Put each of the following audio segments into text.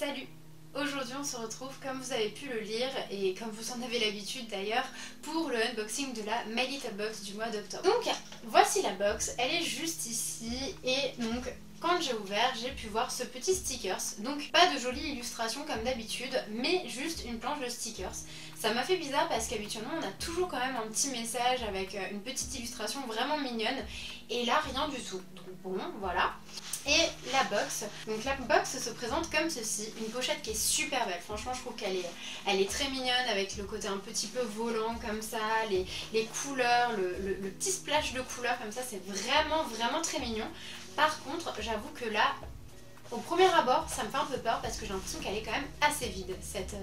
Salut! Aujourd'hui on se retrouve comme vous avez pu le lire et comme vous en avez l'habitude d'ailleurs pour le unboxing de la My Little Box du mois d'octobre. Donc voici la box, elle est juste ici et donc quand j'ai ouvert j'ai pu voir ce petit stickers. Donc pas de jolie illustration comme d'habitude mais juste une planche de stickers. Ça m'a fait bizarre parce qu'habituellement on a toujours quand même un petit message avec une petite illustration vraiment mignonne et là rien du tout. Donc bon voilà. Et la box, donc la box se présente comme ceci, une pochette qui est super belle, franchement je trouve qu'elle est très mignonne avec le côté un petit peu volant comme ça, les couleurs, le petit splash de couleurs comme ça, c'est vraiment très mignon. Par contre j'avoue que là, au premier abord ça me fait un peu peur parce que j'ai l'impression qu'elle est quand même assez vide cette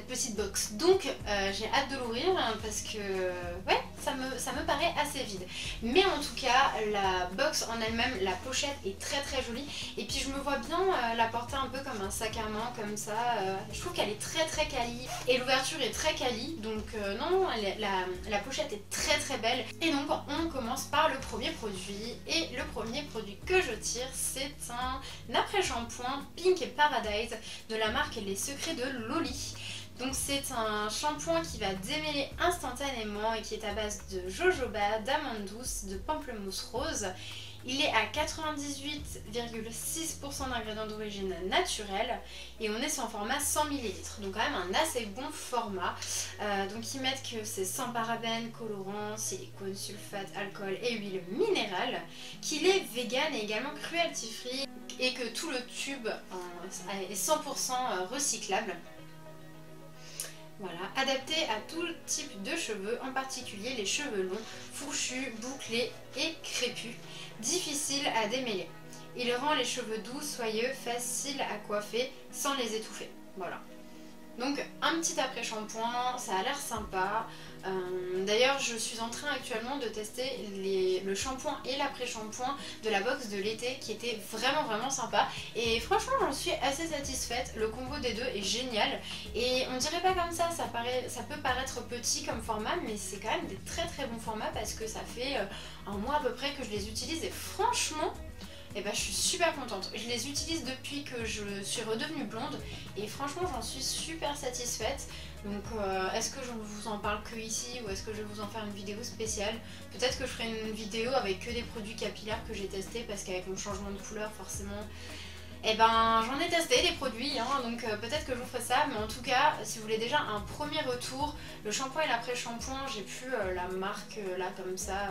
petite box. Donc j'ai hâte de l'ouvrir parce que ouais, ça me paraît assez vide. Mais en tout cas, la box en elle-même, la pochette est très jolie. Et puis je me vois bien la porter un peu comme un sac à main comme ça. Je trouve qu'elle est très quali. Et l'ouverture est très quali. Donc non, la pochette est très belle. Et donc on commence par le premier produit. Et le premier produit que je tire, c'est un après-shampoing Pink Paradise de la marque Les Secrets de Loli. Donc c'est un shampoing qui va démêler instantanément et qui est à base de jojoba, d'amande douce, de pamplemousse rose. Il est à 98,6% d'ingrédients d'origine naturelle et on est sur un format 100 ml, donc quand même un assez bon format. Donc ils mettent que c'est sans parabènes, colorants, silicone, sulfate, alcool et huile minérale, qu'il est vegan et également cruelty free et que tout le tube est 100% recyclable. Voilà, adapté à tout type de cheveux, en particulier les cheveux longs, fourchus, bouclés et crépus, difficiles à démêler. Il rend les cheveux doux, soyeux, faciles à coiffer sans les étouffer. Voilà. Donc un petit après-shampoing, ça a l'air sympa. D'ailleurs je suis en train actuellement de tester le shampoing et l'après-shampoing de la box de l'été qui était vraiment sympa. Et franchement j'en suis assez satisfaite, le combo des deux est génial. Et on dirait pas comme ça peut paraître petit comme format mais c'est quand même des très bons formats parce que ça fait un mois à peu près que je les utilise et franchement et bah, je suis super contente. Je les utilise depuis que je suis redevenue blonde et franchement j'en suis super satisfaite. Donc est-ce que je vous en parle que ici ou est-ce que je vais vous en faire une vidéo spéciale? Peut-être que je ferai une vidéo avec que des produits capillaires que j'ai testés parce qu'avec mon changement de couleur forcément et ben j'en ai testé des produits hein, donc peut-être que je vous ferai ça, mais en tout cas si vous voulez déjà un premier retour, le shampoing et l'après-shampoing, j'ai plus la marque là comme ça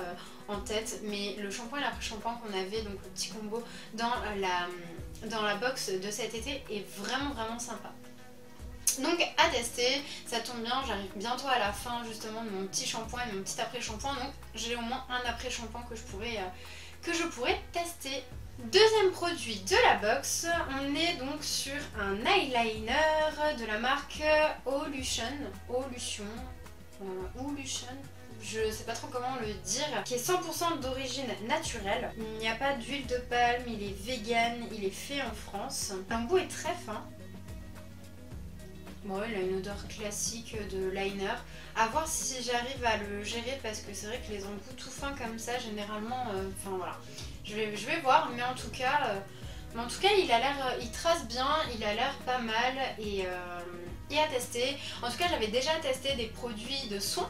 en tête, mais le shampoing et l'après-shampoing qu'on avait, donc le petit combo dans la box de cet été est vraiment sympa. Donc à tester, ça tombe bien, j'arrive bientôt à la fin justement de mon petit shampoing et de mon petit après-shampoing, donc j'ai au moins un après-shampoing que je pourrais tester. Deuxième produit de la box, on est donc sur un eyeliner de la marque Olution, je sais pas trop comment le dire, qui est 100% d'origine naturelle. Il n'y a pas d'huile de palme, il est vegan, il est fait en France. L'embout est très fin. Bon, il a une odeur classique de liner. À voir si j'arrive à le gérer parce que c'est vrai que les embouts tout fins comme ça, généralement, enfin voilà. Je vais voir, mais en tout cas, il trace bien, il a l'air pas mal et à tester. En tout cas, j'avais déjà testé des produits de soins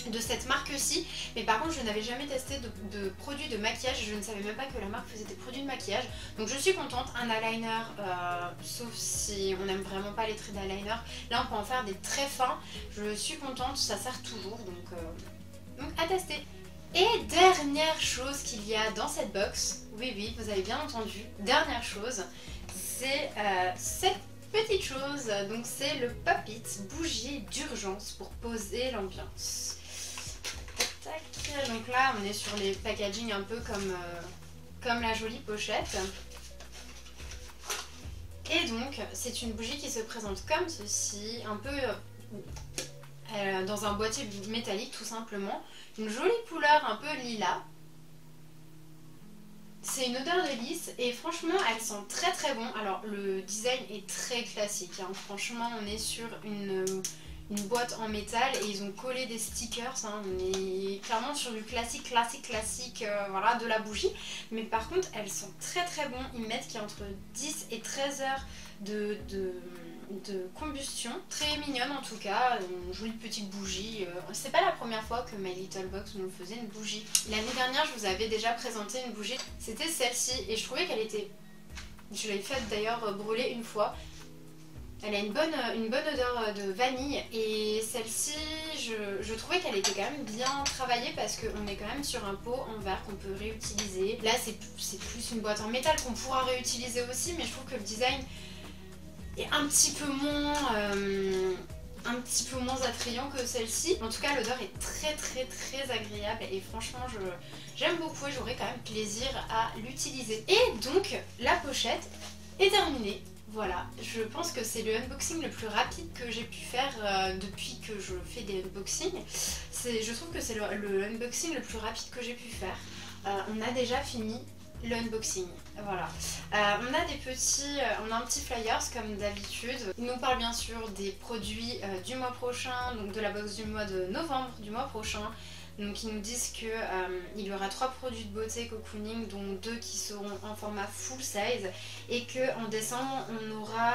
de cette marque-ci, mais par contre je n'avais jamais testé de produits de maquillage, je ne savais même pas que la marque faisait des produits de maquillage, donc je suis contente. Un eyeliner, sauf si on n'aime vraiment pas les traits d'eyeliner, là on peut en faire des très fins, je suis contente, ça sert toujours, donc à tester. Et dernière chose qu'il y a dans cette box, oui vous avez bien entendu, dernière chose, c'est cette petite chose, donc c'est le Pop-It bougie d'urgence pour poser l'ambiance. Donc là on est sur les packaging un peu comme la jolie pochette. Et donc c'est une bougie qui se présente comme ceci, un peu dans un boîtier métallique tout simplement. Une jolie couleur un peu lilas. C'est une odeur de lisse et franchement elle sent très bon. Alors le design est très classique hein. Franchement on est sur une boîte en métal et ils ont collé des stickers, hein. On est clairement sur du classique, voilà, de la bougie. Mais par contre, elles sont très très bons. Ils mettent qu'il y a entre 10 et 13 heures de combustion, très mignonne en tout cas, une jolie petite bougie. C'est pas la première fois que My Little Box nous faisait une bougie. L'année dernière je vous avais déjà présenté une bougie, c'était celle-ci et je trouvais qu'elle était, je l'ai faite d'ailleurs brûler une fois. Elle a une bonne odeur de vanille et celle-ci je trouvais qu'elle était quand même bien travaillée parce qu'on est quand même sur un pot en verre qu'on peut réutiliser. Là c'est plus une boîte en métal qu'on pourra réutiliser aussi, mais je trouve que le design est un petit peu moins attrayant que celle-ci. En tout cas l'odeur est très agréable et franchement j'aime beaucoup et j'aurai quand même plaisir à l'utiliser. Et donc la pochette est terminée. Voilà, je pense que c'est le unboxing le plus rapide que j'ai pu faire depuis que je fais des unboxings. Je trouve que c'est le unboxing le plus rapide que j'ai pu faire. On a déjà fini l'unboxing, voilà. On a un petit flyers comme d'habitude. Il nous parle bien sûr des produits du mois prochain, donc de la box du mois de novembre du mois prochain. Donc ils nous disent qu'il y aura 3 produits de beauté cocooning, dont 2 qui seront en format full size, et qu'en décembre on aura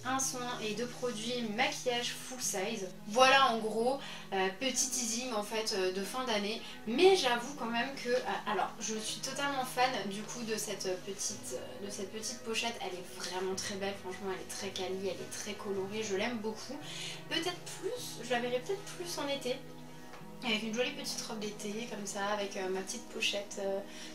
un soin et 2 produits maquillage full size. Voilà en gros, petit teasing en fait de fin d'année. Mais j'avoue quand même que, alors je suis totalement fan du coup de cette petite pochette. Elle est vraiment très belle, franchement elle est très quali, elle est très colorée, je l'aime beaucoup. Peut-être plus, je la verrai peut-être plus en été. Avec une jolie petite robe d'été comme ça, avec ma petite pochette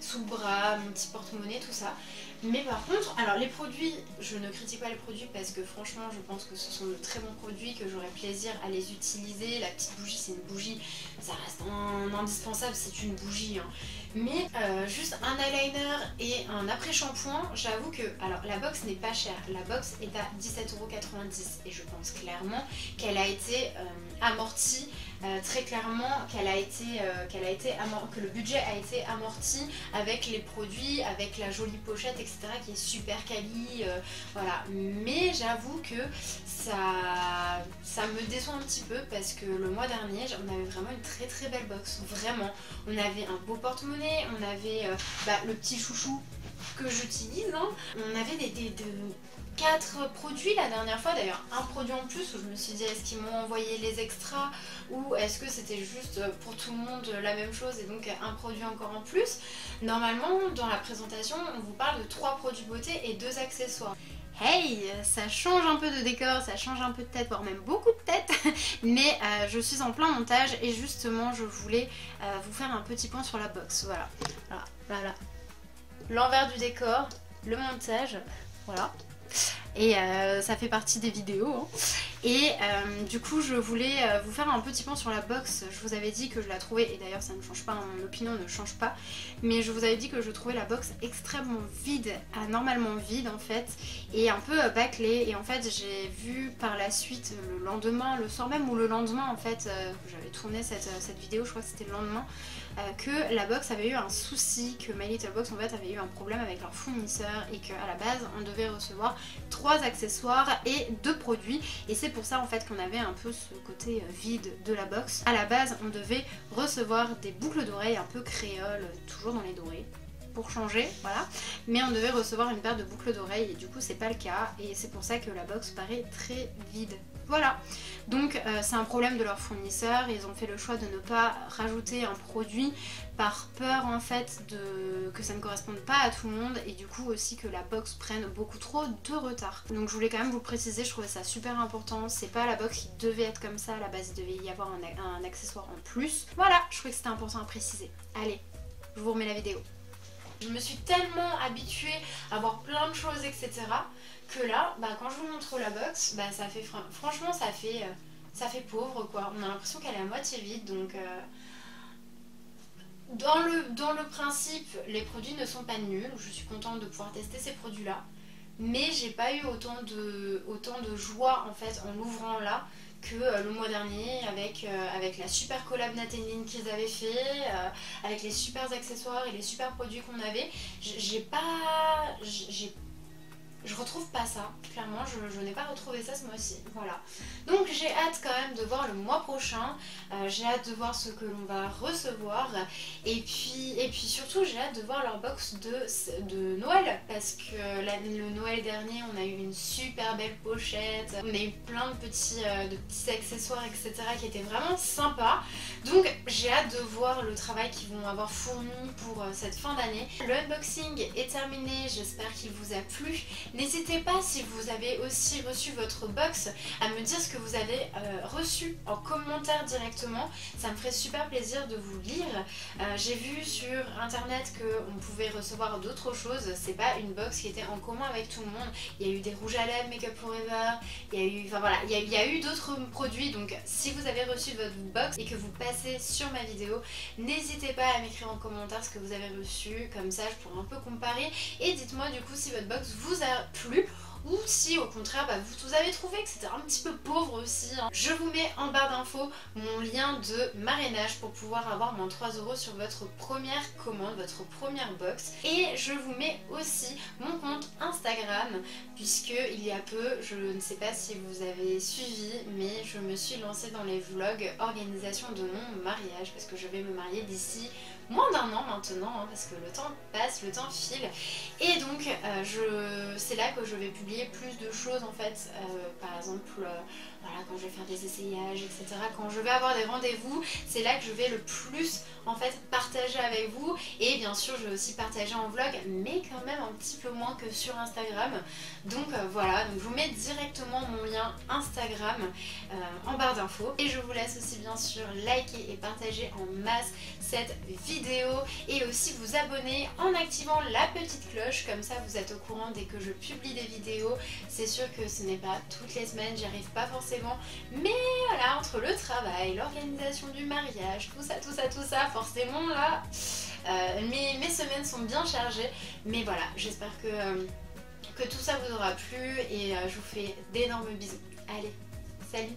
sous le bras, mon petit porte-monnaie, tout ça. Mais par contre, alors les produits, je ne critique pas les produits parce que franchement je pense que ce sont de très bons produits, que j'aurai plaisir à les utiliser. La petite bougie c'est une bougie, ça reste un indispensable, c'est une bougie hein. Mais juste un eyeliner et un après-shampoing, j'avoue que, alors la box n'est pas chère, la box est à 17,90 € et je pense clairement qu'elle a été amortie, très clairement que le budget a été amorti avec les produits, avec la jolie pochette etc qui est super quali, voilà. Mais j'avoue que ça me déçoit un petit peu parce que le mois dernier on avait vraiment une très belle box, vraiment. On avait un beau porte-monnaie, on avait le petit chouchou que j'utilise, hein. On avait des 4 produits la dernière fois, d'ailleurs un produit en plus où je me suis dit est-ce qu'ils m'ont envoyé les extras ou est-ce que c'était juste pour tout le monde la même chose et donc un produit encore en plus. Normalement dans la présentation on vous parle de 3 produits beauté et 2 accessoires. Hey, ça change un peu de décor, ça change un peu de tête, voire même beaucoup de tête, mais je suis en plein montage et justement je voulais vous faire un petit point sur la box, voilà. L'envers du décor, le montage, voilà. Et ça fait partie des vidéos hein. Et du coup je voulais vous faire un petit point sur la box. Je vous avais dit que je la trouvais, et d'ailleurs ça ne change pas, mon opinion ne change pas, mais je vous avais dit que je trouvais la box extrêmement vide, anormalement vide en fait, et un peu bâclée. Et en fait j'ai vu par la suite le lendemain, le soir même ou le lendemain en fait, que j'avais tourné cette vidéo, je crois que c'était le lendemain, que la box avait eu un souci, que My Little Box en fait avait eu un problème avec leur fournisseur et qu'à la base on devait recevoir 3 accessoires et 2 produits, et c'est pour ça en fait qu'on avait un peu ce côté vide de la box. À la base on devait recevoir des boucles d'oreilles un peu créoles, toujours dans les dorés pour changer, voilà, mais on devait recevoir une paire de boucles d'oreilles et du coup c'est pas le cas, et c'est pour ça que la box paraît très vide. Voilà, donc c'est un problème de leur fournisseur, ils ont fait le choix de ne pas rajouter un produit par peur en fait que ça ne corresponde pas à tout le monde, et du coup aussi que la box prenne beaucoup trop de retard. Donc je voulais quand même vous le préciser, je trouvais ça super important, c'est pas la box qui devait être comme ça, à la base il devait y avoir un accessoire en plus. Voilà, je trouvais que c'était important à préciser. Allez, je vous remets la vidéo. Je me suis tellement habituée à voir plein de choses etc que là, quand je vous montre la box, ça fait franchement ça fait pauvre quoi. On a l'impression qu'elle est à moitié vide, donc dans le principe les produits ne sont pas nuls, je suis contente de pouvoir tester ces produits là, mais j'ai pas eu autant de joie en fait en l'ouvrant là que le mois dernier avec la super collab Nat & Lin qu'ils avaient fait, avec les super accessoires et les super produits qu'on avait. je retrouve pas ça, clairement je n'ai pas retrouvé ça ce mois-ci, voilà. Donc j'ai hâte quand même de voir le mois prochain, j'ai hâte de voir ce que l'on va recevoir et puis surtout j'ai hâte de voir leur box de Noël parce que le Noël dernier on a eu une super belle pochette, on a eu plein de petits accessoires etc qui étaient vraiment sympas. Donc j'ai hâte de voir le travail qu'ils vont avoir fourni pour cette fin d'année. Le unboxing est terminé, j'espère qu'il vous a plu. N'hésitez pas si vous avez aussi reçu votre box à me dire ce que vous avez reçu en commentaire directement. Ça me ferait super plaisir de vous lire. J'ai vu sur internet qu'on pouvait recevoir d'autres choses. C'est pas une box qui était en commun avec tout le monde. Il y a eu des rouges à lèvres Make Up Forever. Il y a eu, enfin voilà, il y a eu d'autres produits. Donc si vous avez reçu votre box et que vous passez sur ma vidéo, n'hésitez pas à m'écrire en commentaire ce que vous avez reçu. Comme ça je pourrai un peu comparer. Et dites-moi du coup si votre box vous a plu ou si au contraire vous avez trouvé que c'était un petit peu pauvre aussi. Je vous mets en barre d'infos mon lien de marrainage pour pouvoir avoir moins 3 € sur votre première commande, votre première box. Et je vous mets aussi mon compte Instagram puisque il y a peu, je ne sais pas si vous avez suivi, mais je me suis lancée dans les vlogs organisation de mon mariage parce que je vais me marier d'ici moins d'1 an maintenant hein, parce que le temps passe, le temps file et donc c'est là que je vais publier plus de choses en fait, par exemple voilà, quand je vais faire des essayages etc, quand je vais avoir des rendez-vous, c'est là que je vais le plus en fait partager avec vous et bien sûr je vais aussi partager en vlog mais quand même un petit peu moins que sur Instagram. Donc voilà, donc je vous mets directement mon lien Instagram en barre d'infos et je vous laisse aussi bien sûr liker et partager en masse cette vidéo et aussi vous abonner en activant la petite cloche, comme ça vous êtes au courant dès que je publie des vidéos. C'est sûr que ce n'est pas toutes les semaines, j'y arrive pas forcément, mais voilà, entre le travail, l'organisation du mariage, tout ça, forcément là, mes semaines sont bien chargées, mais voilà, j'espère que tout ça vous aura plu et je vous fais d'énormes bisous. Allez, salut!